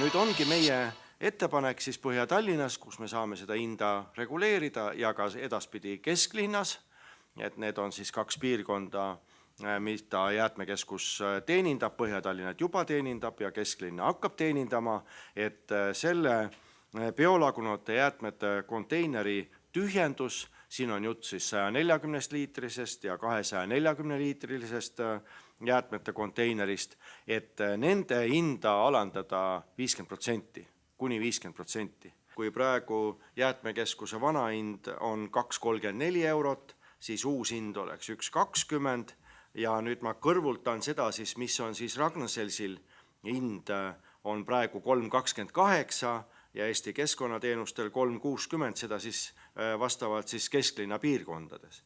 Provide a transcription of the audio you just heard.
nüüd ongi meie ettepanek siis Põhja-Tallinnas, kus me saame seda hinda reguleerida ja ka edaspidi kesklinnas, et need on siis 2 piirkonda, mida jäätmekeskus teenindab, Põhja-Tallinnat juba teenindab ja kesklinna hakkab teenindama, et selle biolagunevate jäätmete konteineri tühjendus, siin on jutt siis 140-liitrisest ja 240-liitrilisest jäätmete konteinerist, et nende hinda alandada 50%, kuni 50%. Kui praegu jäätmekeskuse vana hind on 2,34 €, siis uus hind oleks 1,20 ja nüüd ma kõrvultan seda siis, mis on siis Ragn-Sellsil hind on praegu 3,28 ja Eesti keskkonnateenustel 3,60, seda siis vastavalt siis kesklinna piirkondades.